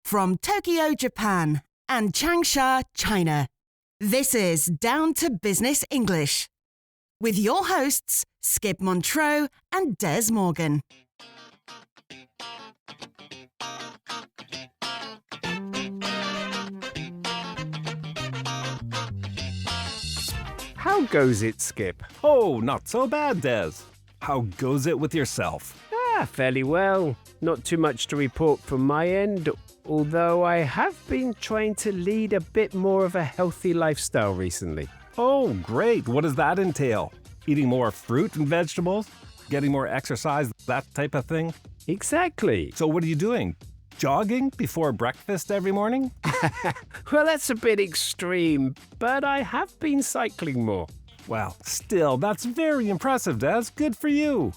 From Tokyo, Japan and Changsha, China, this is Down to Business English with your hosts, Skip Montreux and Dez Morgan. How goes it, Skip? Oh, not so bad, Dez. How goes it with yourself? Fairly well. Not too much to report from my end, although I have been trying to lead a bit more of a healthy lifestyle recently. Oh, great. What does that entail? Eating more fruit and vegetables? Getting more exercise, that type of thing? Exactly. So what are you doing? Jogging before breakfast every morning? Well, that's a bit extreme, but I have been cycling more. Well, still, that's very impressive, Des. Good for you.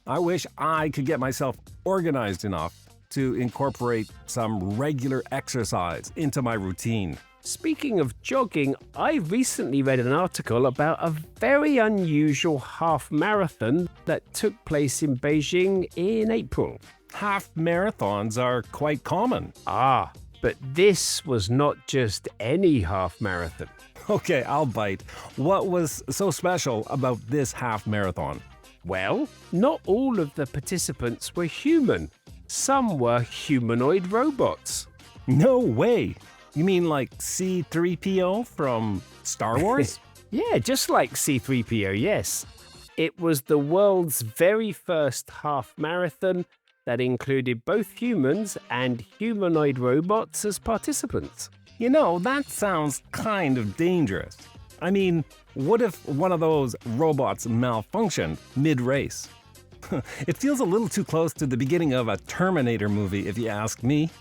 I wish I could get myself organized enough to incorporate some regular exercise into my routine. Speaking of jogging, I recently read an article about a very unusual half marathon that took place in Beijing in April. Half marathons are quite common. But this was not just any half marathon. Okay, I'll bite. What was so special about this half marathon? Well, not all of the participants were human. Some were humanoid robots. No way. You mean like C-3PO from Star Wars? Yeah, just like C-3PO, yes. It was the world's very first half marathon that included both humans and humanoid robots as participants. You know, that sounds kind of dangerous. I mean, what if one of those robots malfunctioned mid-race? It feels a little too close to the beginning of a Terminator movie, if you ask me.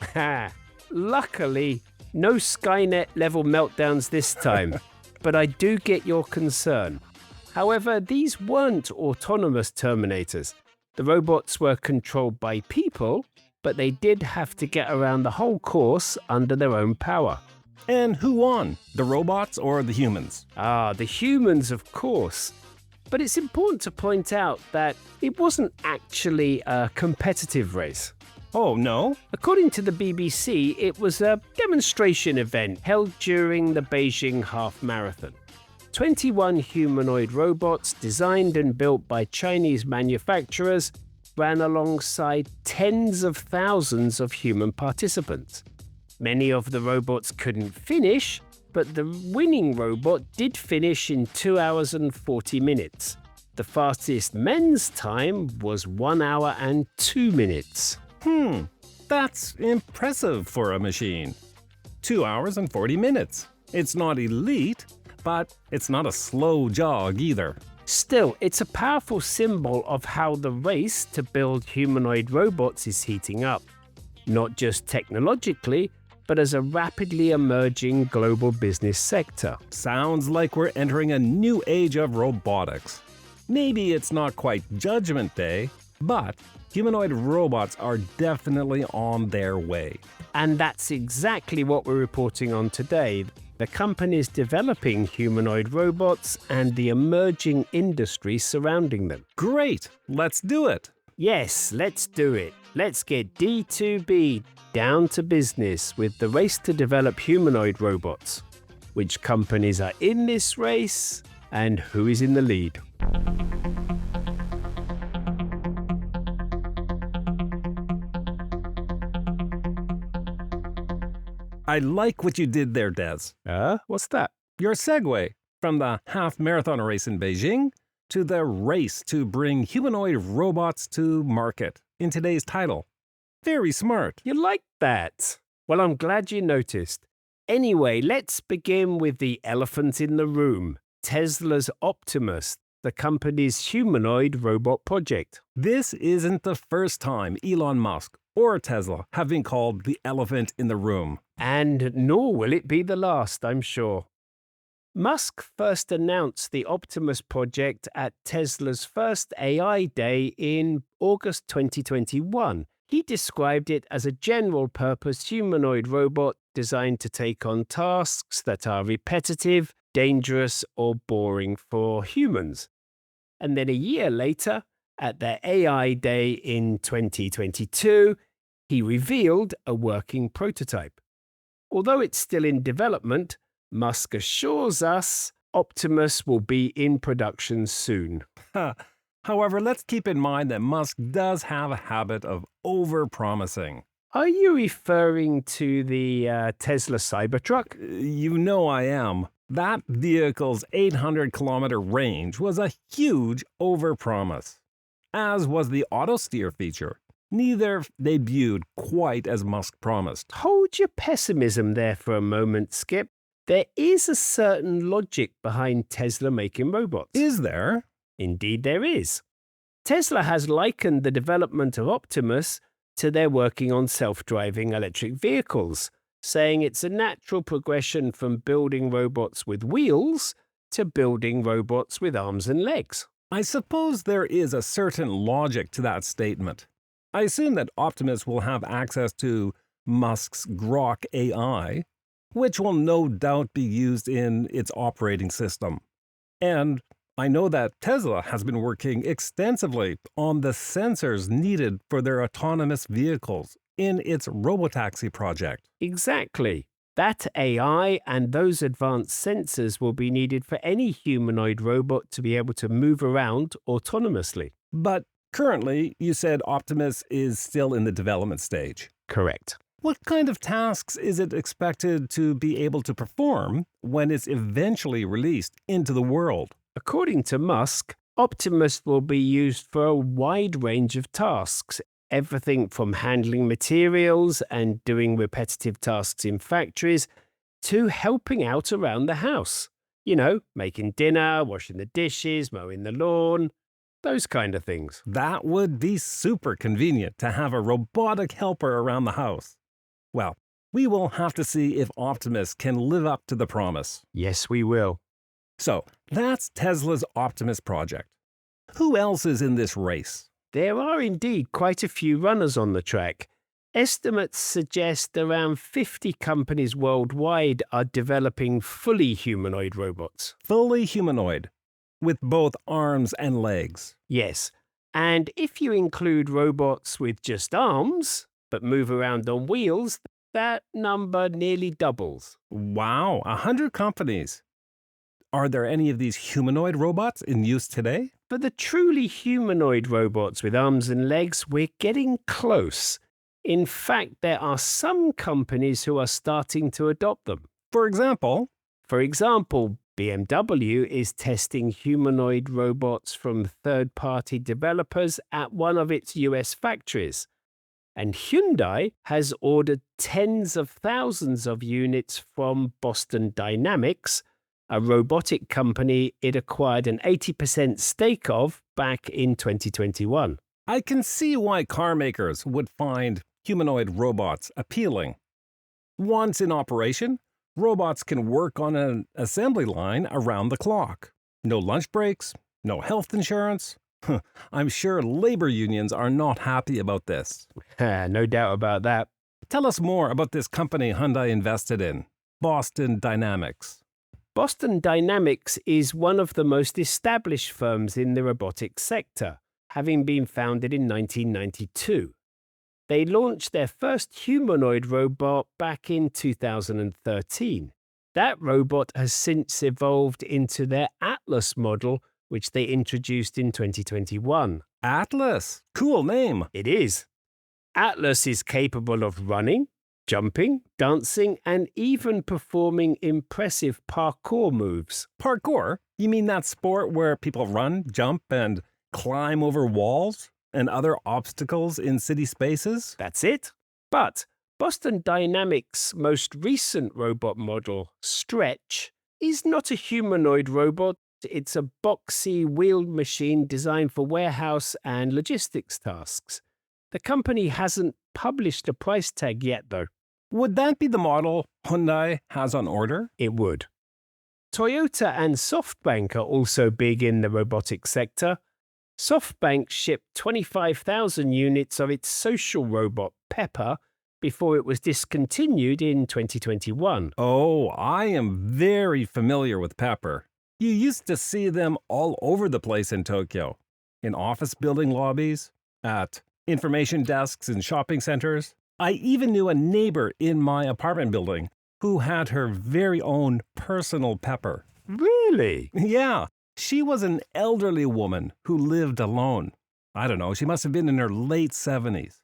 Luckily, no Skynet-level meltdowns this time, but I do get your concern. However, these weren't autonomous Terminators. The robots were controlled by people, but they did have to get around the whole course under their own power. And who won? The robots or the humans? The humans, of course. But it's important to point out that it wasn't actually a competitive race. Oh, no? According to the BBC, it was a demonstration event held during the Beijing Half Marathon. 21 humanoid robots designed and built by Chinese manufacturers ran alongside tens of thousands of human participants. Many of the robots couldn't finish, but the winning robot did finish in 2 hours and 40 minutes. The fastest men's time was 1 hour and 2 minutes. That's impressive for a machine. 2 hours and 40 minutes. It's not elite, but it's not a slow jog either. Still, it's a powerful symbol of how the race to build humanoid robots is heating up. Not just technologically, but as a rapidly emerging global business sector. Sounds like we're entering a new age of robotics. Maybe it's not quite Judgment Day, but humanoid robots are definitely on their way. And that's exactly what we're reporting on today. The companies developing humanoid robots and the emerging industry surrounding them. Great, let's do it. Yes, let's do it. Let's get D2B down to business with the race to develop humanoid robots. Which companies are in this race and who is in the lead? I like what you did there, Des. What's that? Your segue from the half marathon race in Beijing to the race to bring humanoid robots to market in today's title. Very smart. You like that? Well, I'm glad you noticed. Anyway, let's begin with the elephant in the room, Tesla's Optimus, the company's humanoid robot project. This isn't the first time Elon Musk or Tesla have been called the elephant in the room. And nor will it be the last, I'm sure. Musk first announced the Optimus project at Tesla's first AI Day in August 2021. He described it as a general-purpose humanoid robot designed to take on tasks that are repetitive, dangerous, or boring for humans. And then a year later, at their AI Day in 2022, he revealed a working prototype. Although it's still in development, Musk assures us Optimus will be in production soon. However, let's keep in mind that Musk does have a habit of over-promising. Are you referring to the Tesla Cybertruck? You know I am. That vehicle's 800-kilometer range was a huge overpromise, as was the auto-steer feature. Neither debuted quite as Musk promised. Hold your pessimism there for a moment, Skip. There is a certain logic behind Tesla making robots. Is there? Indeed there is. Tesla has likened the development of Optimus to their working on self-driving electric vehicles, saying it's a natural progression from building robots with wheels to building robots with arms and legs. I suppose there is a certain logic to that statement. I assume that Optimus will have access to Musk's Grok AI, which will no doubt be used in its operating system. And I know that Tesla has been working extensively on the sensors needed for their autonomous vehicles in its robotaxi project. Exactly. That AI and those advanced sensors will be needed for any humanoid robot to be able to move around autonomously. But currently, you said Optimus is still in the development stage. Correct. What kind of tasks is it expected to be able to perform when it's eventually released into the world? According to Musk, Optimus will be used for a wide range of tasks, everything from handling materials and doing repetitive tasks in factories to helping out around the house. You know, making dinner, washing the dishes, mowing the lawn, those kind of things. That would be super convenient to have a robotic helper around the house. Well, we will have to see if Optimus can live up to the promise. Yes, we will. So, that's Tesla's Optimus project. Who else is in this race? There are indeed quite a few runners on the track. Estimates suggest around 50 companies worldwide are developing fully humanoid robots. Fully humanoid, with both arms and legs. Yes, and if you include robots with just arms, but move around on wheels, that number nearly doubles. Wow, 100 companies. Are there any of these humanoid robots in use today? For the truly humanoid robots with arms and legs, we're getting close. In fact, there are some companies who are starting to adopt them. For example, BMW is testing humanoid robots from third-party developers at one of its US factories. And Hyundai has ordered tens of thousands of units from Boston Dynamics, a robotic company it acquired an 80% stake of back in 2021. I can see why car makers would find humanoid robots appealing. Once in operation, robots can work on an assembly line around the clock. No lunch breaks, no health insurance. I'm sure labor unions are not happy about this. No doubt about that. Tell us more about this company Hyundai invested in, Boston Dynamics. Boston Dynamics is one of the most established firms in the robotics sector, having been founded in 1992. They launched their first humanoid robot back in 2013. That robot has since evolved into their Atlas model, which they introduced in 2021. Atlas? Cool name. It is. Atlas is capable of running, jumping, dancing, and even performing impressive parkour moves. Parkour? You mean that sport where people run, jump, and climb over walls and other obstacles in city spaces? That's it. But Boston Dynamics' most recent robot model, Stretch, is not a humanoid robot. It's a boxy wheeled machine designed for warehouse and logistics tasks. The company hasn't published a price tag yet, though. Would that be the model Hyundai has on order? It would. Toyota and SoftBank are also big in the robotics sector. SoftBank shipped 25,000 units of its social robot Pepper before it was discontinued in 2021. Oh, I am very familiar with Pepper. You used to see them all over the place in Tokyo, in office building lobbies, at information desks in shopping centers. I even knew a neighbor in my apartment building who had her very own personal pepper. Really? Yeah, she was an elderly woman who lived alone. I don't know, she must have been in her late 70s.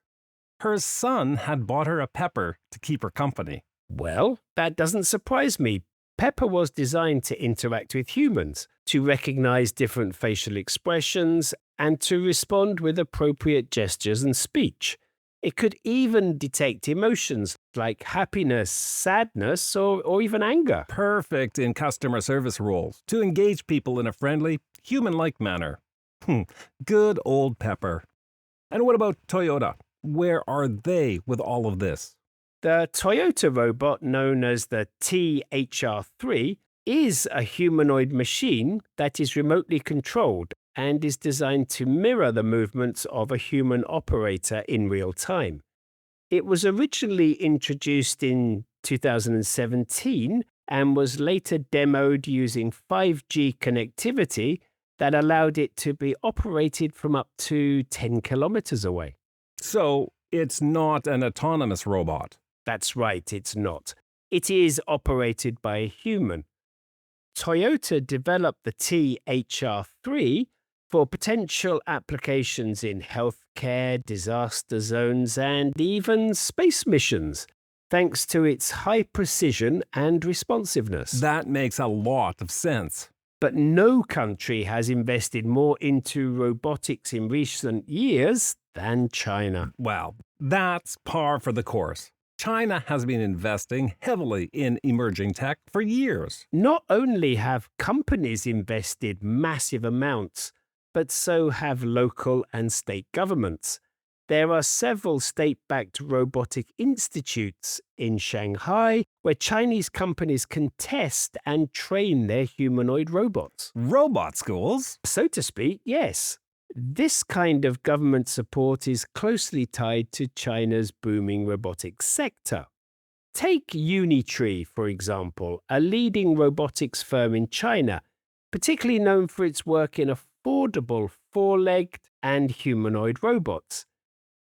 Her son had bought her a pepper to keep her company. Well, that doesn't surprise me. Pepper was designed to interact with humans, to recognize different facial expressions, and to respond with appropriate gestures and speech. It could even detect emotions like happiness, sadness, or even anger. Perfect in customer service roles to engage people in a friendly, human-like manner. Good old Pepper. And what about Toyota? Where are they with all of this? The Toyota robot, known as the THR3, is a humanoid machine that is remotely controlled and is designed to mirror the movements of a human operator in real time. It was originally introduced in 2017 and was later demoed using 5G connectivity that allowed it to be operated from up to 10 kilometers away. So, it's not an autonomous robot. That's right, it's not. It is operated by a human. Toyota developed the THR3 for potential applications in healthcare, disaster zones, and even space missions, thanks to its high precision and responsiveness. That makes a lot of sense. But no country has invested more into robotics in recent years than China. Well, that's par for the course. China has been investing heavily in emerging tech for years. Not only have companies invested massive amounts, but so have local and state governments. There are several state-backed robotic institutes in Shanghai where Chinese companies can test and train their humanoid robots. Robot schools? So to speak, yes. This kind of government support is closely tied to China's booming robotics sector. Take Unitree, for example, a leading robotics firm in China, particularly known for its work in affordable four-legged and humanoid robots.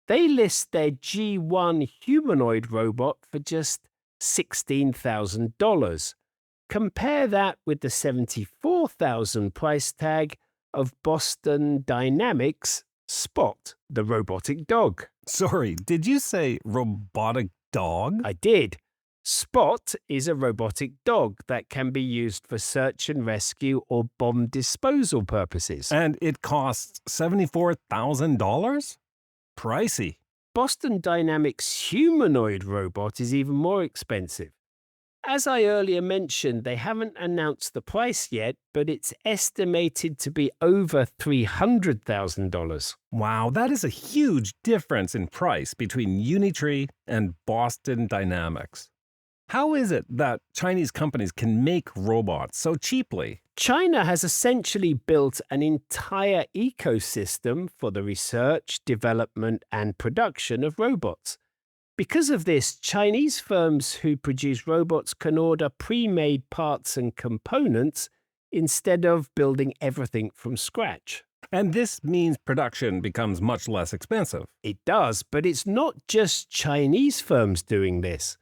They list their G1 humanoid robot for just $16,000. Compare that with the $74,000 price tag of Boston Dynamics' Spot, the robotic dog. Sorry, did you say robotic dog? I did. Spot is a robotic dog that can be used for search and rescue or bomb disposal purposes. And it costs $74,000? Pricey. Boston Dynamics' humanoid robot is even more expensive. As I earlier mentioned, they haven't announced the price yet, but it's estimated to be over $300,000. Wow, that is a huge difference in price between Unitree and Boston Dynamics. How is it that Chinese companies can make robots so cheaply? China has essentially built an entire ecosystem for the research, development, and production of robots. Because of this, Chinese firms who produce robots can order pre-made parts and components instead of building everything from scratch. And this means production becomes much less expensive. It does, but it's not just Chinese firms doing this.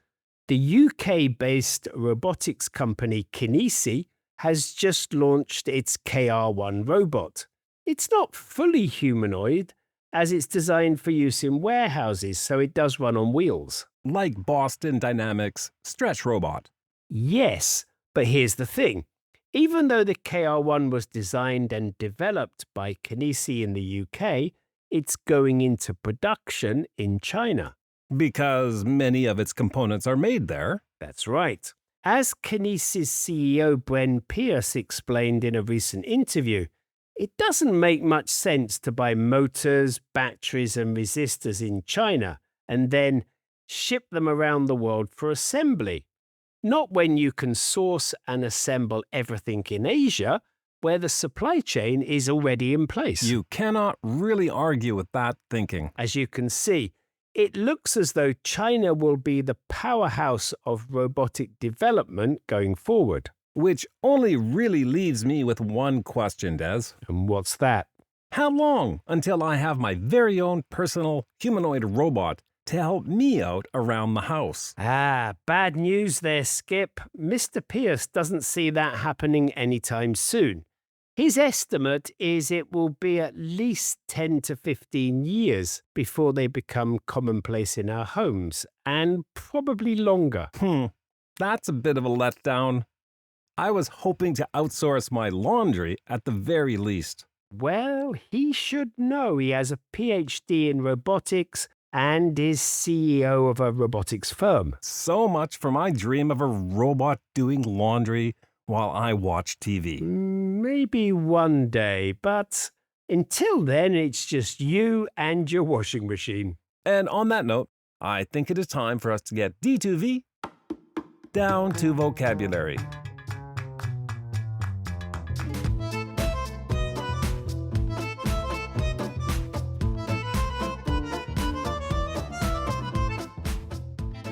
The UK-based robotics company Kinesi has just launched its KR1 robot. It's not fully humanoid, as it's designed for use in warehouses, so it does run on wheels. Like Boston Dynamics' stretch robot. Yes, but here's the thing. Even though the KR1 was designed and developed by Kinesi in the UK, it's going into production in China. Because many of its components are made there. That's right. As Kinesi's CEO Bren Pierce explained in a recent interview, it doesn't make much sense to buy motors, batteries, and resistors in China and then ship them around the world for assembly. Not when you can source and assemble everything in Asia, where the supply chain is already in place. You cannot really argue with that thinking. As you can see, it looks as though China will be the powerhouse of robotic development going forward. Which only really leaves me with one question, Des. And what's that? How long until I have my very own personal humanoid robot to help me out around the house? Bad news there, Skip. Mr. Pierce doesn't see that happening anytime soon. His estimate is it will be at least 10 to 15 years before they become commonplace in our homes, and probably longer. That's a bit of a letdown. I was hoping to outsource my laundry at the very least. Well, he should know he has a PhD in robotics and is CEO of a robotics firm. So much for my dream of a robot doing laundry while I watch TV. Maybe one day, but until then, it's just you and your washing machine. And on that note, I think it is time for us to get D2V down to vocabulary.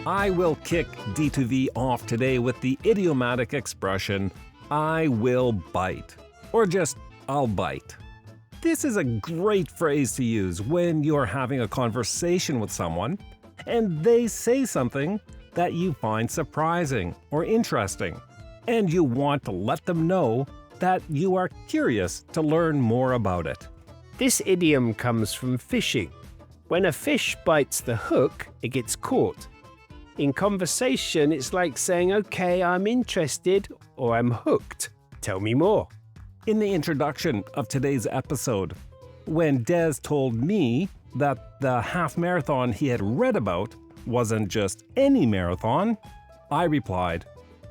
I will kick D2V off today with the idiomatic expression, I will bite, or just, I'll bite. This is a great phrase to use when you're having a conversation with someone and they say something that you find surprising or interesting, and you want to let them know that you are curious to learn more about it. This idiom comes from fishing. When a fish bites the hook, it gets caught. In conversation, it's like saying, okay, I'm interested or I'm hooked. Tell me more. In the introduction of today's episode, when Dez told me that the half marathon he had read about wasn't just any marathon, I replied,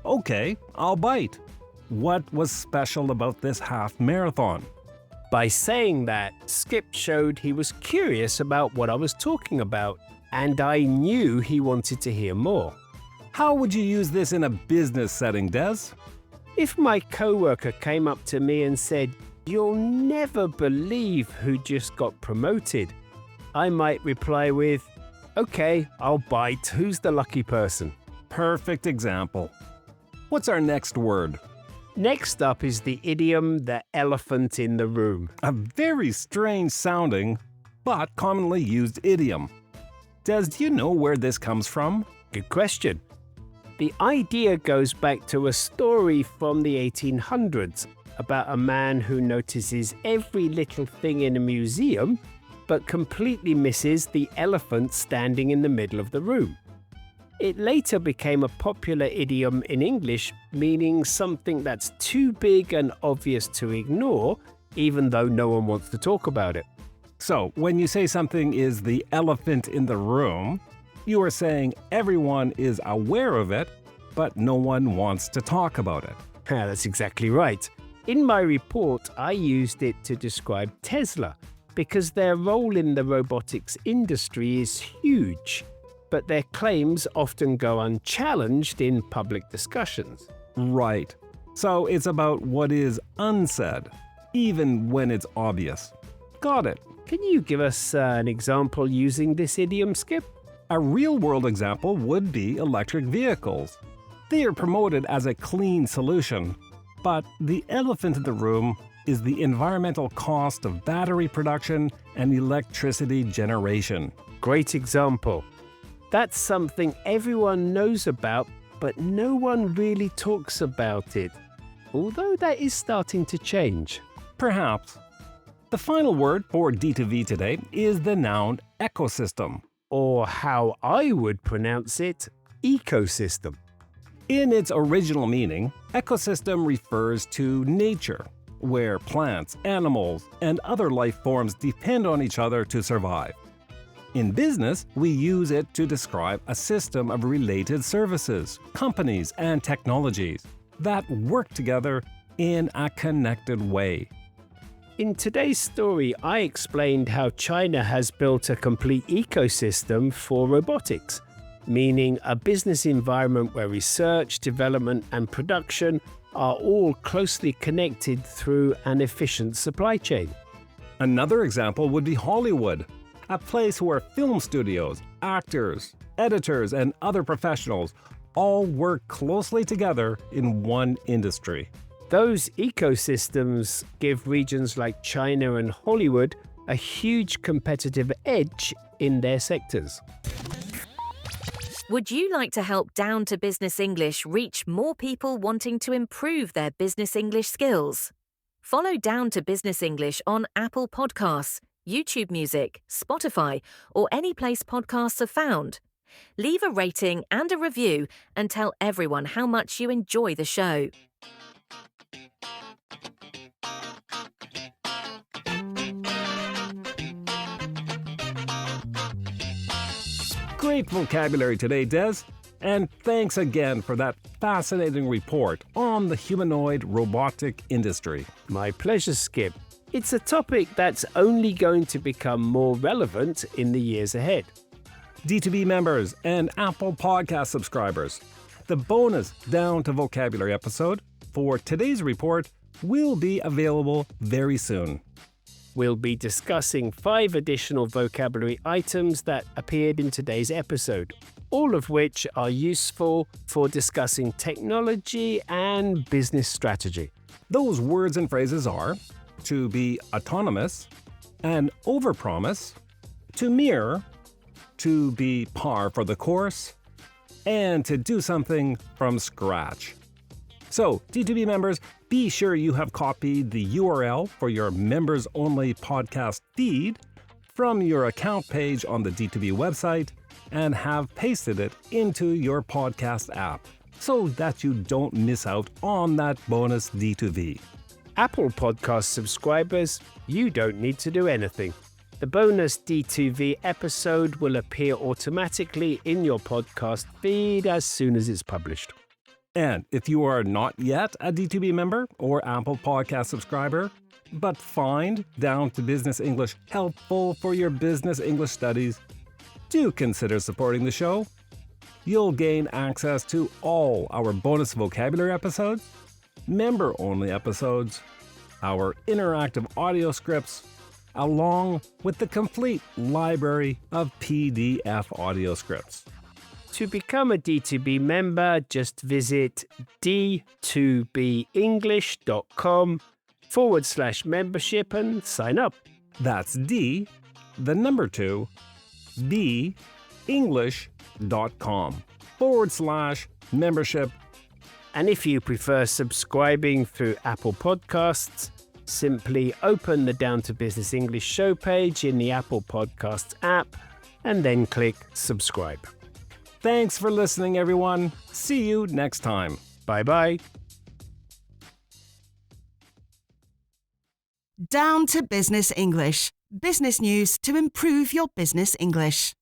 okay, I'll bite. What was special about this half marathon? By saying that, Skip showed he was curious about what I was talking about, and I knew he wanted to hear more. How would you use this in a business setting, Dez? If my coworker came up to me and said, "You'll never believe who just got promoted," I might reply with, "Okay, I'll bite. Who's the lucky person?" Perfect example. What's our next word? Next up is the idiom, the elephant in the room. A very strange sounding, but commonly used idiom. Dez, do you know where this comes from? Good question. The idea goes back to a story from the 1800s about a man who notices every little thing in a museum, but completely misses the elephant standing in the middle of the room. It later became a popular idiom in English, meaning something that's too big and obvious to ignore, even though no one wants to talk about it. So, when you say something is the elephant in the room, you are saying everyone is aware of it, but no one wants to talk about it. That's exactly right. In my report, I used it to describe Tesla, because their role in the robotics industry is huge, but their claims often go unchallenged in public discussions. Right. So it's about what is unsaid, even when it's obvious. Got it. Can you give us an example using this idiom, Skip? A real-world example would be electric vehicles. They are promoted as a clean solution, but the elephant in the room is the environmental cost of battery production and electricity generation. Great example. That's something everyone knows about, but no one really talks about it, although that is starting to change. Perhaps. The final word for D2V today is the noun ecosystem. Or how I would pronounce it, ecosystem. In its original meaning, ecosystem refers to nature, where plants, animals, and other life forms depend on each other to survive. In business, we use it to describe a system of related services, companies, and technologies that work together in a connected way. In today's story, I explained how China has built a complete ecosystem for robotics, meaning a business environment where research, development, and production are all closely connected through an efficient supply chain. Another example would be Hollywood, a place where film studios, actors, editors, and other professionals all work closely together in one industry. Those ecosystems give regions like China and Hollywood a huge competitive edge in their sectors. Would you like to help Down to Business English reach more people wanting to improve their business English skills? Follow Down to Business English on Apple Podcasts, YouTube Music, Spotify, or any place podcasts are found. Leave a rating and a review and tell everyone how much you enjoy the show. Great vocabulary today, Dez. And thanks again for that fascinating report on the humanoid robotic industry. My pleasure, Skip. It's a topic that's only going to become more relevant in the years ahead. D2B members and Apple Podcast subscribers, the bonus Down to Vocabulary episode for today's report will be available very soon. We'll be discussing 5 additional vocabulary items that appeared in today's episode, all of which are useful for discussing technology and business strategy. Those words and phrases are to be autonomous, an overpromise, to mirror, to be par for the course, and to do something from scratch. So, D2B members, be sure you have copied the URL for your members-only podcast feed from your account page on the D2B website and have pasted it into your podcast app so that you don't miss out on that bonus D2V. Apple Podcast subscribers, you don't need to do anything. The bonus D2V episode will appear automatically in your podcast feed as soon as it's published. And if you are not yet a D2B member or Apple Podcast subscriber, but find Down to Business English helpful for your business English studies, do consider supporting the show. You'll gain access to all our bonus vocabulary episodes, member-only episodes, our interactive audio scripts, along with the complete library of PDF audio scripts. To become a D2B member, just visit d2benglish.com/membership and sign up. That's D, the number 2, B, English.com/membership. And if you prefer subscribing through Apple Podcasts, simply open the Down to Business English show page in the Apple Podcasts app and then click subscribe. Thanks for listening, everyone. See you next time. Bye-bye. Down to Business English. Business news to improve your business English.